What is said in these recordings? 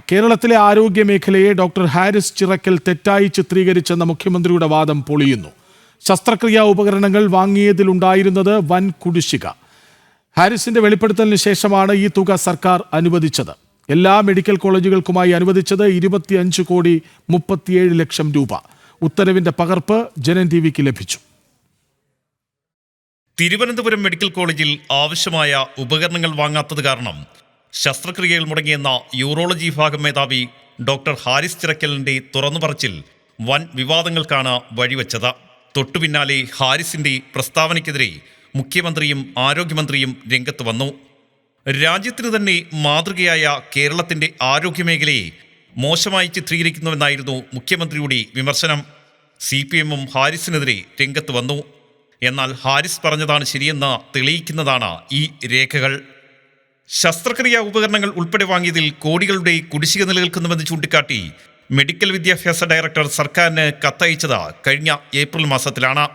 കേരളത്തിലെ ആരോഗ്യ മേഖലയെ ഡോക്ടർ ഹാരിസ് ചിറക്കൽ തെറ്റായി ചിത്രീകരിച്ചെന്ന മുഖ്യമന്ത്രിയുടെ വാദം പൊളിയുന്നു. ശസ്ത്രക്രിയാ ഉപകരണങ്ങൾ വാങ്ങിയതിലുണ്ടായിരുന്നത് വൻ കുടിശ്ശിക. ഹാരിസിന്റെ വെളിപ്പെടുത്തലിന് ശേഷമാണ് ഈ തുക സർക്കാർ അനുവദിച്ചത്. എല്ലാ മെഡിക്കൽ കോളേജുകൾക്കുമായി അനുവദിച്ചത് 25,37,00,000 രൂപ. ഉത്തരവിന്റെ പകർപ്പ് ജനൻ ടിവിക്ക് ലഭിച്ചു. തിരുവനന്തപുരം മെഡിക്കൽ കോളേജിൽ ആവശ്യമായ ഉപകരണങ്ങൾ വാങ്ങാത്തത് കാരണം ശസ്ത്രക്രിയകൾ മുടങ്ങിയെന്ന യൂറോളജി വിഭാഗം മേധാവി ഡോക്ടർ ഹാരിസ് ചിറക്കലിന്റെ തുറന്നുപറച്ചിൽ വൻ വിവാദങ്ങൾക്കാണ് വഴിവെച്ചത്. തൊട്ടുപിന്നാലെ ഹാരിസിന്റെ പ്രസ്താവനയ്ക്കെതിരെ മുഖ്യമന്ത്രിയും ആരോഗ്യമന്ത്രിയും രംഗത്ത് വന്നു. രാജ്യത്തിന് തന്നെ മാതൃകയായ കേരളത്തിന്റെ ആരോഗ്യമേഖലയെ മോശമായി ചിത്രീകരിക്കുന്നുവെന്നായിരുന്നു മുഖ്യമന്ത്രിയുടെ വിമർശനം. CPM-ഉം ഹാരിസിനെതിരെ രംഗത്ത് വന്നു. എന്നാൽ ഹാരിസ് പറഞ്ഞതാണ് ശരിയെന്ന് തെളിയിക്കുന്നതാണ് ഈ രേഖകൾ. ശസ്ത്രക്രിയാ ഉപകരണങ്ങൾ ഉൾപ്പെടെ വാങ്ങിയതിൽ കോടികളുടെ കുടിശ്ശിക നിലനിൽക്കുന്നുവെന്ന് ചൂണ്ടിക്കാട്ടി മെഡിക്കൽ വിദ്യാഭ്യാസ ഡയറക്ടർ സർക്കാരിന് കത്തയച്ചത് കഴിഞ്ഞ ഏപ്രിൽ മാസത്തിലാണ്.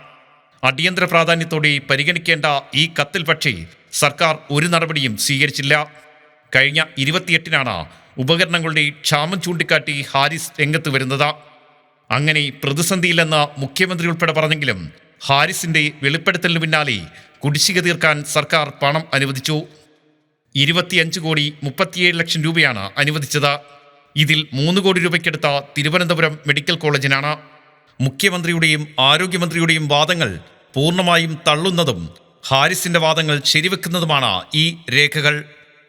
അടിയന്തര പ്രാധാന്യത്തോടെ പരിഗണിക്കേണ്ട ഈ കത്തിൽ പക്ഷേ സർക്കാർ ഒരു നടപടിയും സ്വീകരിച്ചില്ല. കഴിഞ്ഞ 28-നാണ് ഉപകരണങ്ങളുടെ ക്ഷാമം ചൂണ്ടിക്കാട്ടി ഹാരിസ് രംഗത്ത് വരുന്നത്. അങ്ങനെ പ്രതിസന്ധിയില്ലെന്ന് മുഖ്യമന്ത്രി ഉൾപ്പെടെ പറഞ്ഞെങ്കിലും ഹാരിസിന്റെ വെളിപ്പെടുത്തലിന് പിന്നാലെ കുടിശ്ശിക തീർക്കാൻ സർക്കാർ പണം അനുവദിച്ചു. 25,37,00,000 രൂപയാണ് അനുവദിച്ചത്. ഇതിൽ 3 കോടി രൂപയ്ക്കെടുത്ത തിരുവനന്തപുരം മെഡിക്കൽ കോളേജിനാണ്. മുഖ്യമന്ത്രിയുടെയും ആരോഗ്യമന്ത്രിയുടെയും വാദങ്ങൾ പൂർണ്ണമായും തള്ളുന്നതും ഹാരിസിന്റെ വാദങ്ങൾ ശരിവെക്കുന്നതുമാണ് ഈ രേഖകൾ.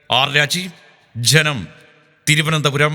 ആർ രാജീവ്, ജനം, തിരുവനന്തപുരം.